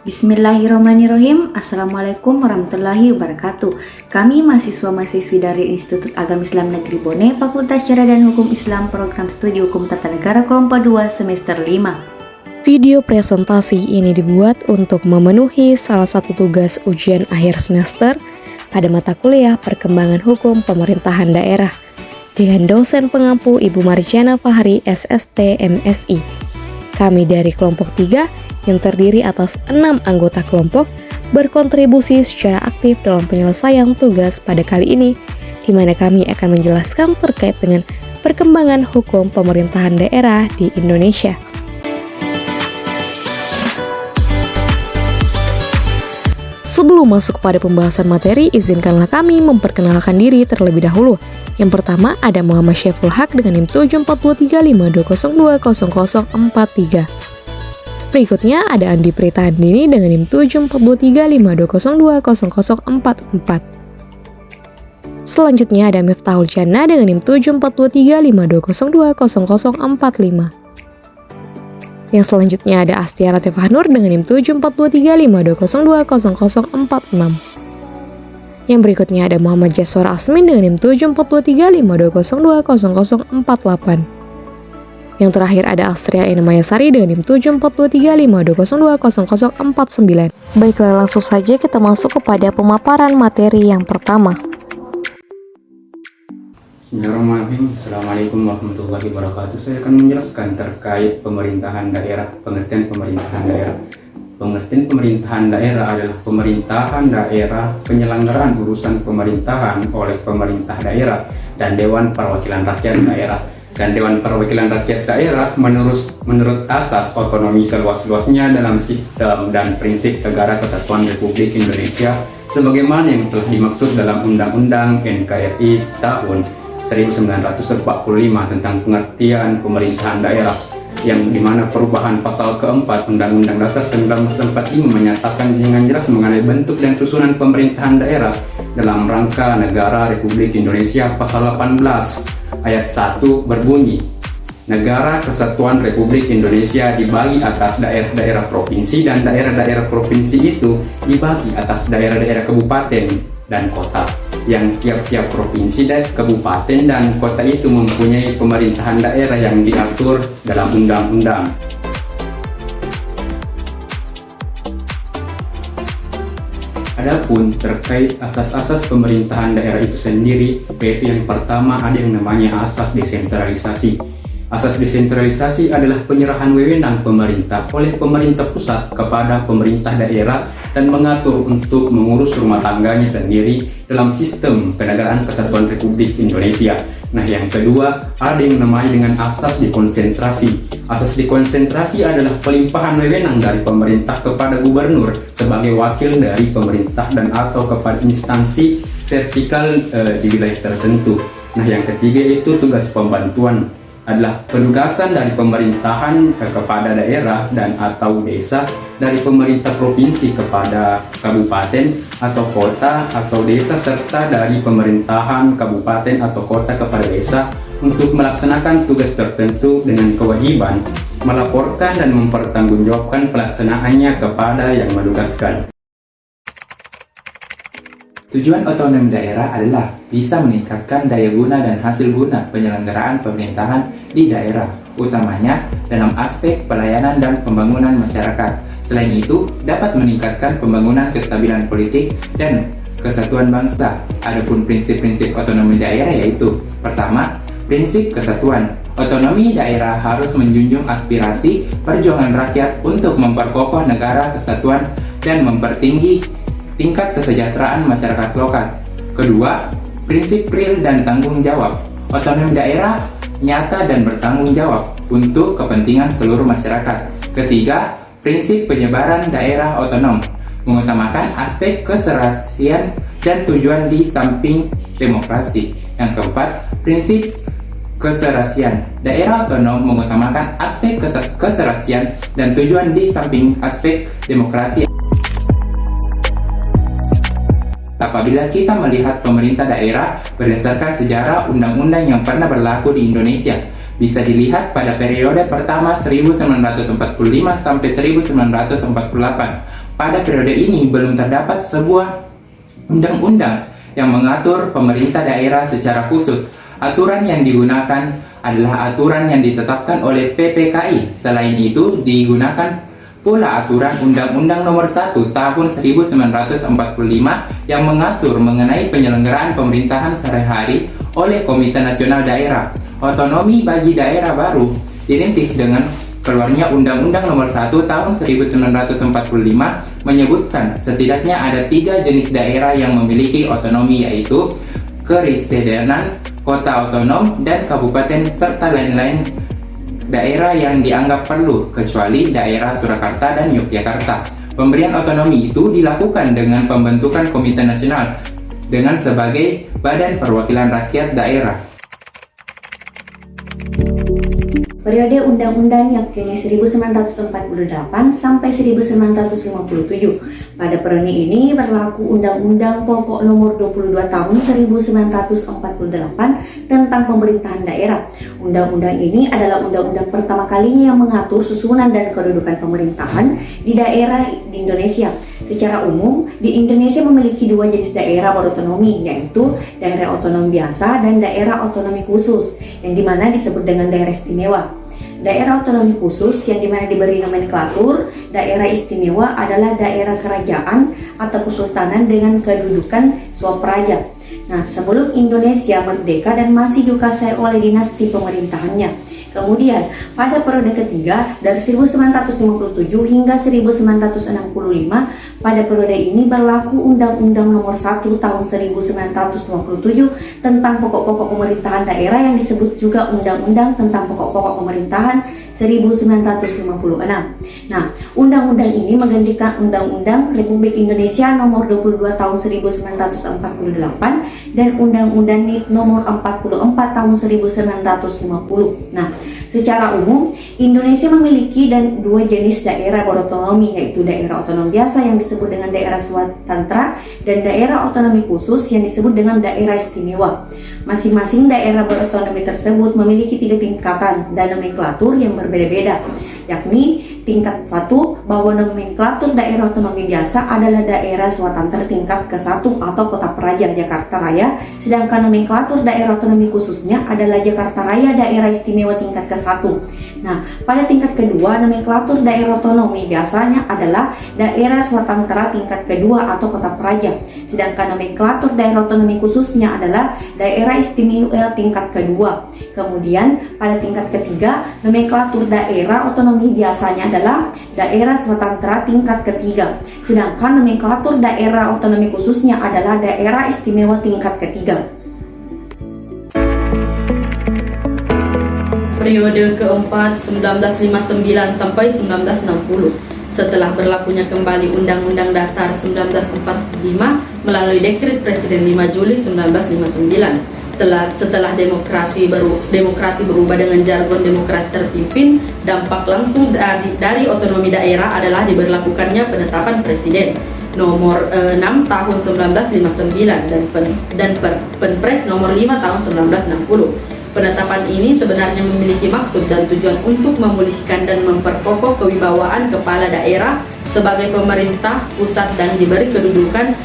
Bismillahirrahmanirrahim. Assalamualaikum warahmatullahi wabarakatuh. Kami mahasiswa-mahasiswi dari Institut Agama Islam Negeri Bone, Fakultas Syariah dan Hukum Islam, Program Studi Hukum Tata Negara Kelompok 2 Semester 5. Video presentasi ini dibuat untuk memenuhi salah satu tugas ujian akhir semester pada mata kuliah Perkembangan Hukum Pemerintahan Daerah dengan dosen pengampu Ibu Marjana Fahri, SST, MSI. Kami dari kelompok 3 yang terdiri atas 6 anggota kelompok berkontribusi secara aktif dalam penyelesaian tugas pada kali ini, di mana kami akan menjelaskan terkait dengan perkembangan hukum pemerintahan daerah di Indonesia. Sebelum masuk pada pembahasan materi, izinkanlah kami memperkenalkan diri terlebih dahulu. Yang pertama ada Muhammad Syaiful Haq dengan NIM 742352020043. Berikutnya ada Andi Pritandini dengan NIM 742352020044. Selanjutnya ada Miftahul Jannah dengan NIM 742352020045. Yang selanjutnya ada Astia Latifah Nur dengan NIM 742352020046. Yang berikutnya ada Muhammad Jaswar Asmin dengan NIM 742352020048. Yang terakhir ada Astria Enamaya Sari dengan NIM 742352020049. Baiklah, langsung saja kita masuk kepada pemaparan materi yang pertama. Bismillahirrahmanirrahim. Assalamualaikum warahmatullahi wabarakatuh. Saya akan menjelaskan terkait pemerintahan daerah, pengertian pemerintahan daerah. Pengertian pemerintahan daerah adalah pemerintahan daerah, penyelenggaraan urusan pemerintahan oleh pemerintah daerah dan Dewan Perwakilan Rakyat Daerah. Dan Dewan Perwakilan Rakyat Daerah menurut asas otonomi seluas-luasnya dalam sistem dan prinsip Negara Kesatuan Republik Indonesia sebagaimana yang telah dimaksud dalam Undang-Undang NKRI tahun 1945 tentang pengertian pemerintahan daerah, yang dimana perubahan pasal keempat Undang-Undang Dasar 1945 menyatakan dengan jelas mengenai bentuk dan susunan pemerintahan daerah dalam rangka negara Republik Indonesia. Pasal 18 ayat 1 berbunyi, Negara Kesatuan Republik Indonesia dibagi atas daerah-daerah provinsi dan daerah-daerah provinsi itu dibagi atas daerah-daerah kabupaten dan kota, yang tiap-tiap provinsi dan kabupaten dan kota itu mempunyai pemerintahan daerah yang diatur dalam undang-undang. Adapun terkait asas-asas pemerintahan daerah itu sendiri, yaitu yang pertama ada yang namanya asas desentralisasi. Asas desentralisasi adalah penyerahan wewenang pemerintah oleh pemerintah pusat kepada pemerintah daerah dan mengatur untuk mengurus rumah tangganya sendiri dalam sistem kenegaraan kesatuan Republik Indonesia. Nah, yang kedua ada yang namanya dengan asas dekonsentrasi. Asas dekonsentrasi adalah pelimpahan wewenang dari pemerintah kepada gubernur sebagai wakil dari pemerintah dan atau kepada instansi vertikal di wilayah tertentu. Nah, yang ketiga itu tugas pembantuan, adalah penugasan dari pemerintahan kepada daerah dan atau desa, dari pemerintah provinsi kepada kabupaten atau kota atau desa, serta dari pemerintahan kabupaten atau kota kepada desa untuk melaksanakan tugas tertentu dengan kewajiban melaporkan dan mempertanggungjawabkan pelaksanaannya kepada yang menugaskan. Tujuan otonomi daerah adalah bisa meningkatkan daya guna dan hasil guna penyelenggaraan pemerintahan di daerah, utamanya dalam aspek pelayanan dan pembangunan masyarakat. Selain itu, dapat meningkatkan pembangunan kestabilan politik dan kesatuan bangsa. Adapun prinsip-prinsip otonomi daerah yaitu: pertama, prinsip kesatuan. Otonomi daerah harus menjunjung aspirasi perjuangan rakyat untuk memperkokoh negara kesatuan dan mempertinggi tingkat kesejahteraan masyarakat lokal. Kedua, prinsip real dan tanggung jawab. Otonomi daerah nyata dan bertanggung jawab untuk kepentingan seluruh masyarakat. Ketiga, prinsip penyebaran daerah otonom, mengutamakan aspek keserasian dan tujuan di samping demokrasi. Yang keempat, prinsip keserasian. Daerah otonom mengutamakan aspek keserasian dan tujuan di samping aspek demokrasi. Apabila kita melihat pemerintah daerah berdasarkan sejarah undang-undang yang pernah berlaku di Indonesia, bisa dilihat pada periode pertama 1945 sampai 1948. Pada periode ini belum terdapat sebuah undang-undang yang mengatur pemerintah daerah secara khusus. Aturan yang digunakan adalah aturan yang ditetapkan oleh PPKI. Selain itu, digunakan pula aturan Undang-Undang Nomor 1 Tahun 1945 yang mengatur mengenai penyelenggaraan pemerintahan sehari-hari oleh Komite Nasional Daerah. Otonomi bagi daerah baru dirintis dengan keluarnya Undang-Undang Nomor 1 Tahun 1945 menyebutkan setidaknya ada 3 jenis daerah yang memiliki otonomi, yaitu keresidenan, kota otonom, dan kabupaten, serta lain-lain daerah yang dianggap perlu, kecuali daerah Surakarta dan Yogyakarta. Pemberian otonomi itu dilakukan dengan pembentukan Komite Nasional dengan sebagai badan perwakilan rakyat daerah. Periode Undang-Undang yakni 1948 sampai 1957. Pada periode ini berlaku Undang-Undang Pokok Nomor 22 Tahun 1948 tentang pemerintahan daerah. Undang-undang ini adalah undang-undang pertama kalinya yang mengatur susunan dan kedudukan pemerintahan di daerah di Indonesia. Secara umum, di Indonesia memiliki 2 jenis daerah berotonomi, yaitu daerah otonom biasa dan daerah otonomi khusus, yang dimana disebut dengan daerah istimewa. Daerah otonomi khusus yang dimana diberi nomenklatur daerah istimewa adalah daerah kerajaan atau kesultanan dengan kedudukan swapraja. Nah, sebelum Indonesia merdeka dan masih dikuasai oleh dinasti pemerintahannya. Kemudian, pada periode ketiga dari 1957 hingga 1965, pada periode ini berlaku Undang-Undang Nomor 1 Tahun 1957 tentang pokok-pokok pemerintahan daerah yang disebut juga Undang-Undang tentang pokok-pokok pemerintahan 1956. Nah, undang-undang ini menggantikan Undang-Undang Republik Indonesia Nomor 22 Tahun 1948 dan Undang-Undang Nomor 44 Tahun 1950. Nah, secara umum Indonesia memiliki 2 jenis daerah berotonomi, yaitu daerah otonom biasa yang disebut dengan daerah swatantra dan daerah otonomi khusus yang disebut dengan daerah istimewa. Masing-masing daerah berotonomi tersebut memiliki 3 tingkatan dan nomenklatur yang berbeda-beda, yakni tingkat 1 bahwa nomenklatur daerah otonomi biasa adalah daerah swatantra tingkat ke-1 atau Kota Praja Jakarta Raya, sedangkan nomenklatur daerah otonomi khususnya adalah Jakarta Raya daerah istimewa tingkat ke-1. Nah, pada tingkat kedua, nomenklatur daerah otonomi biasanya adalah daerah swatantra tingkat kedua atau Kota Praja, sedangkan nomenklatur daerah otonomi khususnya adalah daerah istimewa tingkat kedua. Kemudian, pada tingkat ketiga, nomenklatur daerah otonomi biasanya adalah daerah swatantra tingkat ketiga, sedangkan nomenklatur daerah otonomi khususnya adalah daerah istimewa tingkat ketiga. Periode keempat 1959 sampai 1960. Setelah berlakunya kembali Undang-Undang Dasar 1945 melalui Dekret Presiden 5 Juli 1959. Setelah demokrasi berubah dengan jargon demokrasi terpimpin, dampak langsung dari otonomi daerah adalah diberlakukannya penetapan Presiden Nomor 6 Tahun 1959 dan Perpres Nomor 5 Tahun 1960. Penetapan ini sebenarnya memiliki maksud dan tujuan untuk memulihkan dan memperkokoh kewibawaan kepala daerah sebagai pemerintah pusat dan diberi kedudukan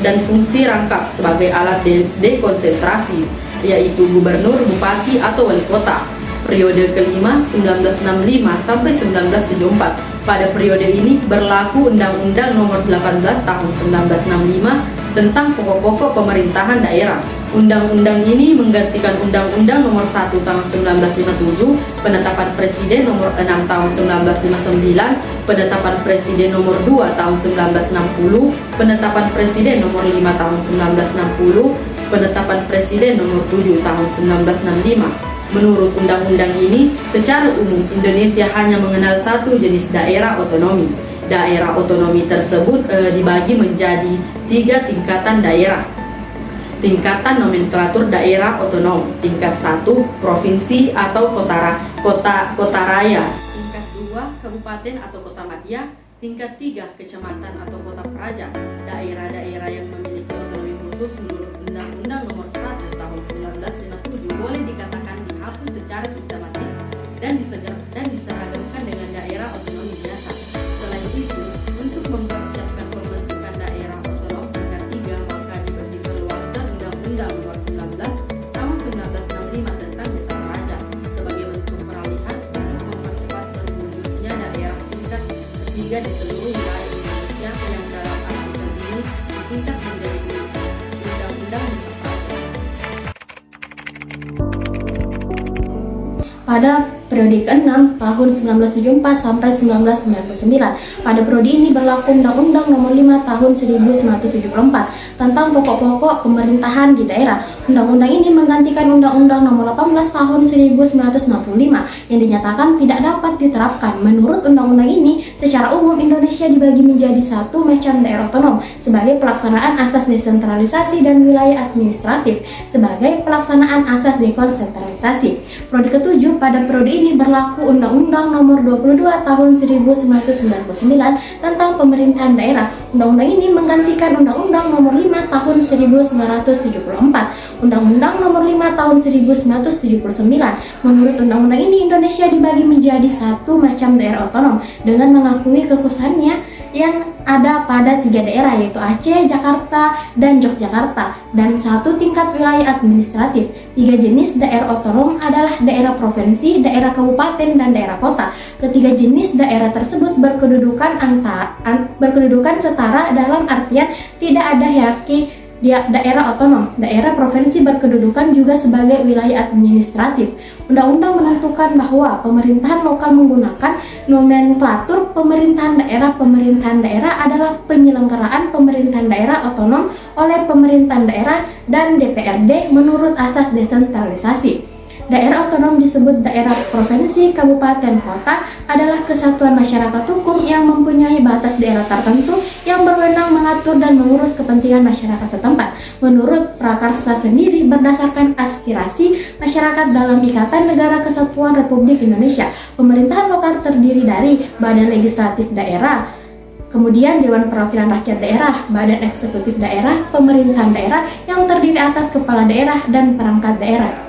dan fungsi rangkap sebagai alat dekonsentrasi, yaitu gubernur, bupati atau wali kota. Periode kelima 1965 sampai 1974. Pada periode ini berlaku Undang-Undang Nomor 18 Tahun 1965 tentang pokok-pokok pemerintahan daerah. Undang-undang ini menggantikan Undang-Undang Nomor 1 Tahun 1957, Penetapan Presiden Nomor 6 Tahun 1959, Penetapan Presiden Nomor 2 Tahun 1960, Penetapan Presiden Nomor 5 Tahun 1960, Penetapan Presiden Nomor 7 Tahun 1965. Menurut undang-undang ini, secara umum Indonesia hanya mengenal 1 jenis daerah otonomi. Daerah otonomi tersebut dibagi menjadi 3 tingkatan daerah. Tingkatan nomenklatur daerah otonom, tingkat 1 provinsi atau kota raya, tingkat 2 kabupaten atau kota madya, tingkat 3 kecamatan atau kota praja. Daerah-daerah yang memiliki otonomi khusus menurut Undang-Undang Nomor 1 Tahun 1957 boleh dikatakan dihapus secara sistematis dan diseragamkan dengan daerah otonomi biasa. pada periode ke-6 tahun 1974 sampai 1999. Pada periode ini berlaku Undang-Undang Nomor 5 Tahun 1974 tentang pokok-pokok pemerintahan di daerah. Undang-undang ini menggantikan Undang-Undang Nomor 18 Tahun 1965 yang dinyatakan tidak dapat diterapkan. Menurut undang-undang ini, secara umum Indonesia dibagi menjadi satu macam daerah otonom sebagai pelaksanaan asas desentralisasi dan wilayah administratif sebagai pelaksanaan asas dekonsentralisasi. Periode ke-7 pada periode ini berlaku Undang-Undang Nomor 22 Tahun 1999 tentang pemerintahan daerah. Undang-undang ini menggantikan Undang-Undang Nomor 5 Tahun 1974. Undang-Undang Nomor 5 Tahun 1979. Menurut undang-undang ini, Indonesia dibagi menjadi satu macam daerah otonom dengan mengakui kekhususannya yang ada pada 3 daerah, yaitu Aceh, Jakarta, dan Yogyakarta, dan satu tingkat wilayah administratif. 3 jenis daerah otonom adalah daerah provinsi, daerah kabupaten, dan daerah kota. Ketiga jenis daerah tersebut berkedudukan setara dalam artian tidak ada hierarki daerah otonom. Daerah provinsi berkedudukan juga sebagai wilayah administratif. Undang-undang menentukan bahwa pemerintahan lokal menggunakan nomenklatur pemerintahan daerah. Pemerintahan daerah adalah penyelenggaraan pemerintahan daerah otonom oleh pemerintahan daerah dan DPRD menurut asas desentralisasi. Daerah otonom disebut daerah provinsi, kabupaten, kota adalah kesatuan masyarakat hukum yang mempunyai batas daerah tertentu yang berwenang mengatur dan mengurus kepentingan masyarakat setempat. Menurut Prakarsa sendiri, berdasarkan aspirasi masyarakat dalam Ikatan Negara Kesatuan Republik Indonesia, pemerintahan lokal terdiri dari Badan Legislatif Daerah, kemudian Dewan Perwakilan Rakyat Daerah, Badan Eksekutif Daerah, Pemerintahan Daerah yang terdiri atas Kepala Daerah dan Perangkat Daerah.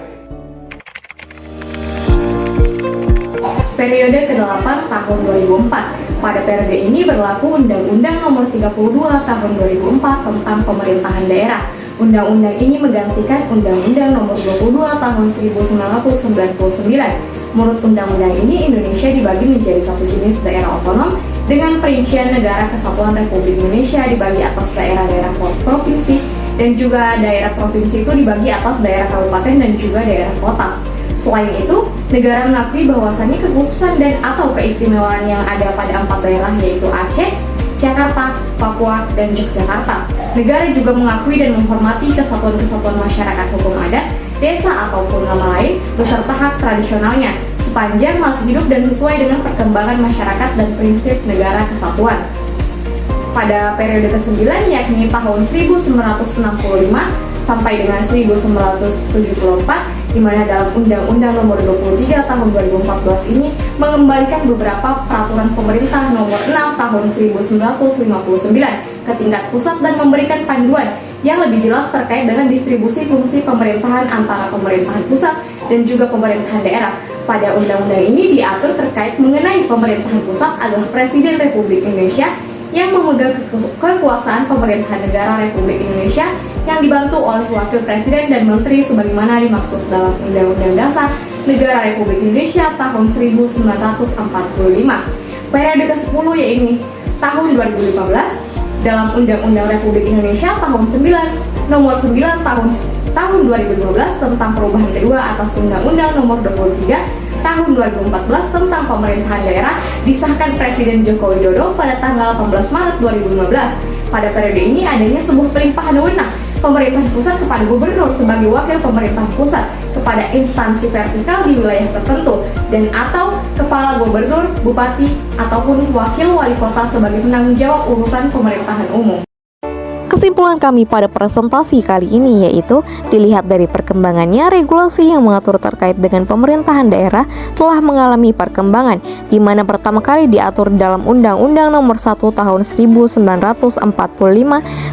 Periode ke-8 tahun 2004. Pada periode ini berlaku Undang-Undang Nomor 32 Tahun 2004 tentang pemerintahan daerah. Undang-undang ini menggantikan Undang-Undang Nomor 22 Tahun 1999. Menurut undang-undang ini, Indonesia dibagi menjadi satu jenis daerah otonom dengan perincian Negara Kesatuan Republik Indonesia dibagi atas daerah-daerah provinsi, dan juga daerah provinsi itu dibagi atas daerah kabupaten dan juga daerah kota. Selain itu, negara mengakui bahwasannya kekhususan dan atau keistimewaan yang ada pada 4 daerah, yaitu Aceh, Jakarta, Papua, dan Yogyakarta. Negara juga mengakui dan menghormati kesatuan-kesatuan masyarakat hukum adat, desa ataupun nama lain, beserta hak tradisionalnya, sepanjang masih hidup dan sesuai dengan perkembangan masyarakat dan prinsip negara kesatuan. Pada periode ke-9, yakni tahun 1965 sampai dengan 1974, di mana dalam Undang-Undang Nomor 23 Tahun 2014 ini mengembalikan beberapa peraturan pemerintah Nomor 6 Tahun 1959 ke tingkat pusat dan memberikan panduan yang lebih jelas terkait dengan distribusi fungsi pemerintahan antara pemerintahan pusat dan juga pemerintahan daerah. Pada undang-undang ini diatur terkait mengenai pemerintahan pusat adalah Presiden Republik Indonesia yang memegang kekuasaan pemerintahan negara Republik Indonesia yang dibantu oleh Wakil Presiden dan Menteri sebagaimana dimaksud dalam Undang-Undang Dasar Negara Republik Indonesia tahun 1945. Periode ke-10 yaitu tahun 2015 dalam Undang-Undang Republik Indonesia tahun 9 Nomor 9 tahun 2015 tentang perubahan kedua atas Undang-Undang Nomor 23 Tahun 2014 tentang pemerintahan daerah disahkan Presiden Joko Widodo pada tanggal 18 Maret 2015. Pada periode ini adanya sebuah pelimpahan wewenang pemerintahan pusat kepada gubernur sebagai wakil pemerintahan pusat kepada instansi vertikal di wilayah tertentu dan atau kepala gubernur, bupati, ataupun wakil wali kota sebagai penanggung jawab urusan pemerintahan umum. Kesimpulan kami pada presentasi kali ini yaitu dilihat dari perkembangannya, regulasi yang mengatur terkait dengan pemerintahan daerah telah mengalami perkembangan, di mana pertama kali diatur dalam Undang-Undang Nomor 1 Tahun 1945,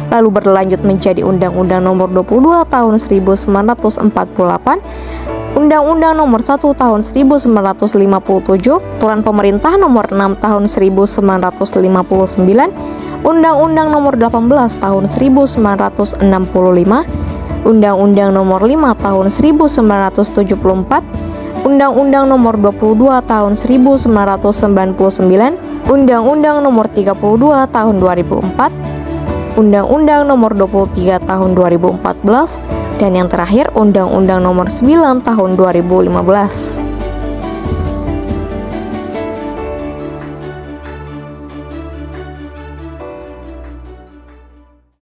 lalu berlanjut menjadi Undang-Undang Nomor 22 Tahun 1948, Undang-Undang Nomor 1 Tahun 1957, Aturan Pemerintah Nomor 6 Tahun 1959, Undang-Undang Nomor 18 Tahun 1965, Undang-Undang Nomor 5 Tahun 1974, Undang-Undang Nomor 22 Tahun 1999, Undang-Undang Nomor 32 Tahun 2004, Undang-Undang Nomor 23 Tahun 2014, dan yang terakhir Undang-Undang Nomor 9 Tahun 2015.